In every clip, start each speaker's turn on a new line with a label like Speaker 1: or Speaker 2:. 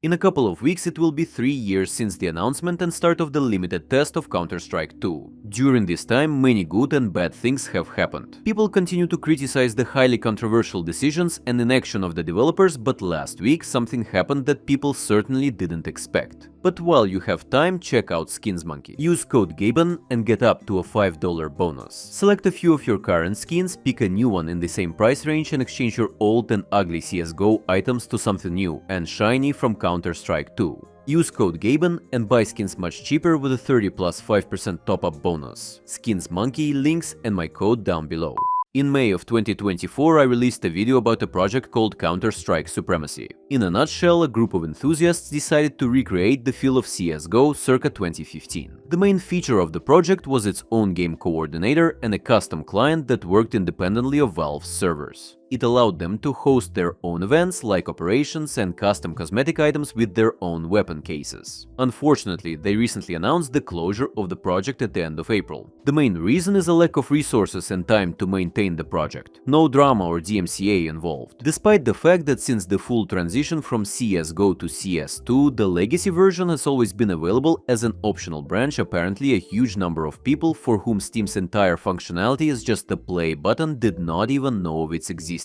Speaker 1: In a couple of weeks it will be 3 years since the announcement and start of the limited test of Counter-Strike 2. During this time, many good and bad things have happened. People continue to criticize the highly controversial decisions and inaction of the developers, but last week something happened that people certainly didn't expect. But while you have time, check out SkinsMonkey. Use code GABEN and get up to a $5 bonus. Select a few of your current skins, pick a new one in the same price range and exchange your old and ugly CSGO items to something new and shiny from Counter-Strike 2. Use code GABEN and buy skins much cheaper with a 30 plus 5% top-up bonus. SkinsMonkey, links and my code down below. In May of 2024, I released a video about a project called Counter-Strike Supremacy. In a nutshell, a group of enthusiasts decided to recreate the feel of CSGO circa 2015. The main feature of the project was its own game coordinator and a custom client that worked independently of Valve's servers. It allowed them to host their own events like operations and custom cosmetic items with their own weapon cases. Unfortunately, they recently announced the closure of the project at the end of April. The main reason is a lack of resources and time to maintain the project. No drama or DMCA involved. Despite the fact that since the full transition from CSGO to CS2, the legacy version has always been available as an optional branch, apparently a huge number of people for whom Steam's entire functionality is just the play button did not even know of its existence.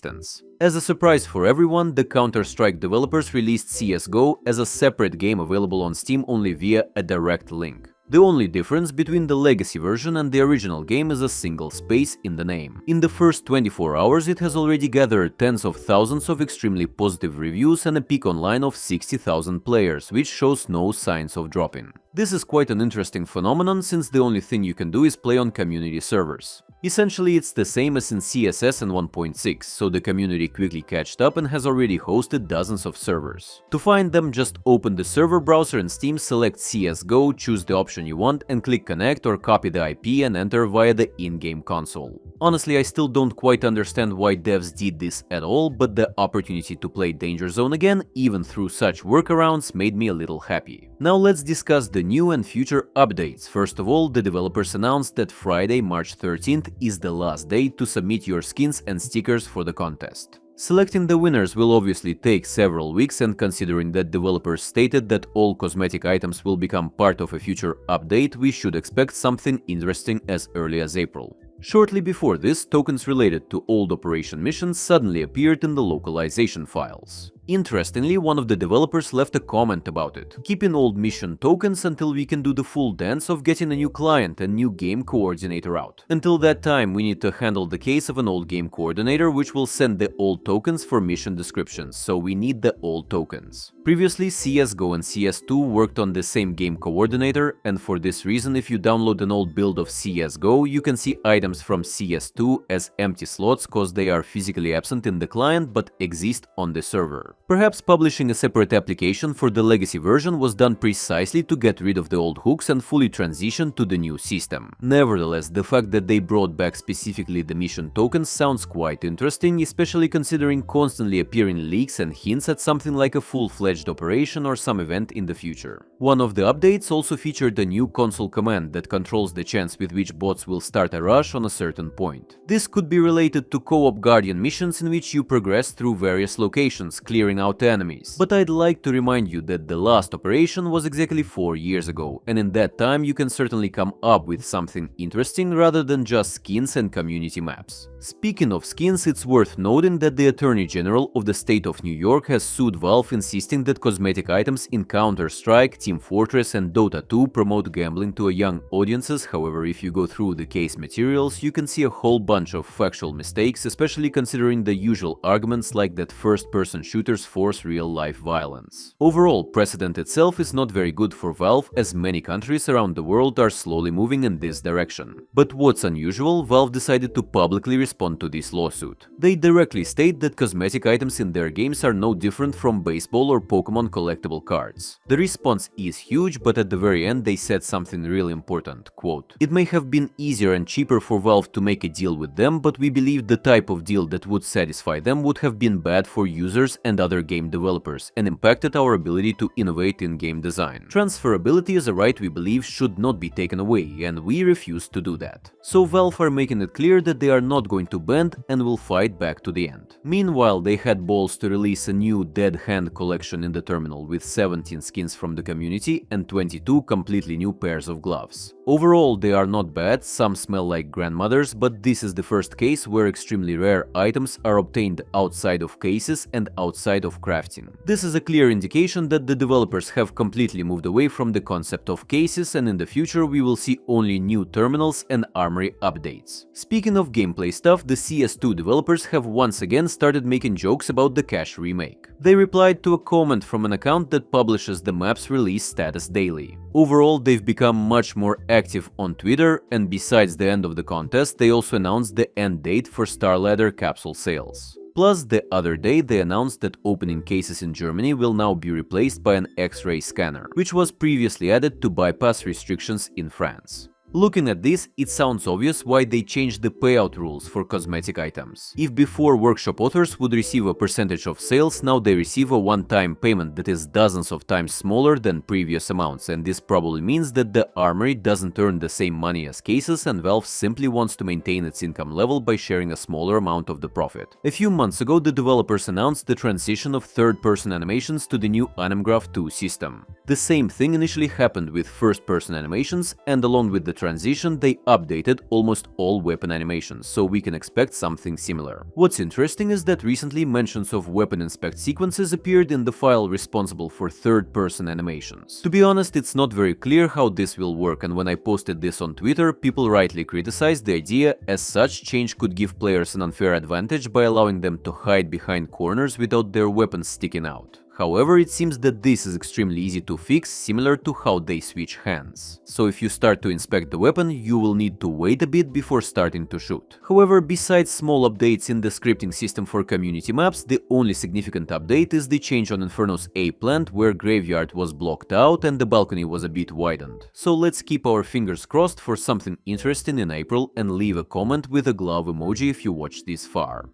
Speaker 1: As a surprise for everyone, the Counter-Strike developers released CSGO as a separate game available on Steam only via a direct link. The only difference between the legacy version and the original game is a single space in the name. In the first 24 hours it has already gathered tens of thousands of extremely positive reviews and a peak online of 60,000 players, which shows no signs of dropping. This is quite an interesting phenomenon since the only thing you can do is play on community servers. Essentially it's the same as in CSS and 1.6, so the community quickly catched up and has already hosted dozens of servers. To find them, just open the server browser in Steam, select CSGO, choose the option you want and click connect or copy the IP and enter via the in-game console. Honestly, I still don't quite understand why devs did this at all, but the opportunity to play Danger Zone again, even through such workarounds, made me a little happy. Now let's discuss the new and future updates. First of all, the developers announced that Friday, March 13th is the last day to submit your skins and stickers for the contest. Selecting the winners will obviously take several weeks, and considering that developers stated that all cosmetic items will become part of a future update, we should expect something interesting as early as April. Shortly before this, tokens related to old operation missions suddenly appeared in the localization files. Interestingly, one of the developers left a comment about it. Keeping old mission tokens until we can do the full dance of getting a new client and new game coordinator out. Until that time, we need to handle the case of an old game coordinator which will send the old tokens for mission descriptions, so we need the old tokens. Previously, CSGO and CS2 worked on the same game coordinator, and for this reason, if you download an old build of CSGO, you can see items from CS2 as empty slots cause they are physically absent in the client but exist on the server. Perhaps publishing a separate application for the legacy version was done precisely to get rid of the old hooks and fully transition to the new system. Nevertheless, the fact that they brought back specifically the mission tokens sounds quite interesting, especially considering constantly appearing leaks and hints at something like a full-fledged operation or some event in the future. One of the updates also featured a new console command that controls the chance with which bots will start a rush on a certain point. This could be related to co-op Guardian missions in which you progress through various locations, clearing out enemies. But I'd like to remind you that the last operation was exactly 4 years ago, and in that time you can certainly come up with something interesting rather than just skins and community maps. Speaking of skins, it's worth noting that the Attorney General of the state of New York has sued Valve, insisting that cosmetic items in Counter-Strike, Team Fortress and Dota 2 promote gambling to young audiences. However, if you go through the case materials, you can see a whole bunch of factual mistakes, especially considering the usual arguments like that first-person shooters force real-life violence. Overall, precedent itself is not very good for Valve, as many countries around the world are slowly moving in this direction. But what's unusual, Valve decided to publicly respond to this lawsuit. They directly state that cosmetic items in their games are no different from baseball or Pokemon collectible cards. The response is huge, but at the very end they said something really important, quote, "It may have been easier and cheaper for Valve to make a deal with them, but we believe the type of deal that would satisfy them would have been bad for users and other game developers and impacted our ability to innovate in game design. Transferability is a right we believe should not be taken away, and we refuse to do that. So Valve are making it clear that they are not going to bend and will fight back to the end. Meanwhile, they had balls to release a new Dead Hand collection in the terminal with 17 skins from the community and 22 completely new pairs of gloves. Overall, they are not bad, some smell like grandmothers, but this is the first case where extremely rare items are obtained outside of cases and outside of crafting. This is a clear indication that the developers have completely moved away from the concept of cases, and in the future we will see only new terminals and armory updates. Speaking of gameplay stuff, the CS2 developers have once again started making jokes about the cache remake. They replied to a comment from an account that publishes the map's release status daily. Overall, they've become much more active on Twitter, and besides the end of the contest, they also announced the end date for Starladder capsule sales. Plus, the other day they announced that opening cases in Germany will now be replaced by an X-ray scanner, which was previously added to bypass restrictions in France. Looking at this, it sounds obvious why they changed the payout rules for cosmetic items. If before workshop authors would receive a percentage of sales, now they receive a one-time payment that is dozens of times smaller than previous amounts, and this probably means that the armory doesn't earn the same money as cases, and Valve simply wants to maintain its income level by sharing a smaller amount of the profit. A few months ago, the developers announced the transition of third-person animations to the new Animgraph 2 system. The same thing initially happened with first-person animations, and along with the transition, they updated almost all weapon animations, so we can expect something similar. What's interesting is that recently mentions of weapon inspect sequences appeared in the file responsible for third-person animations. To be honest, it's not very clear how this will work, and when I posted this on Twitter, people rightly criticized the idea, as such change could give players an unfair advantage by allowing them to hide behind corners without their weapons sticking out. However, it seems that this is extremely easy to fix, similar to how they switch hands. So if you start to inspect the weapon, you will need to wait a bit before starting to shoot. However, besides small updates in the scripting system for community maps, the only significant update is the change on Inferno's A plant, where Graveyard was blocked out and the balcony was a bit widened. So let's keep our fingers crossed for something interesting in April, and leave a comment with a glove emoji if you watched this far.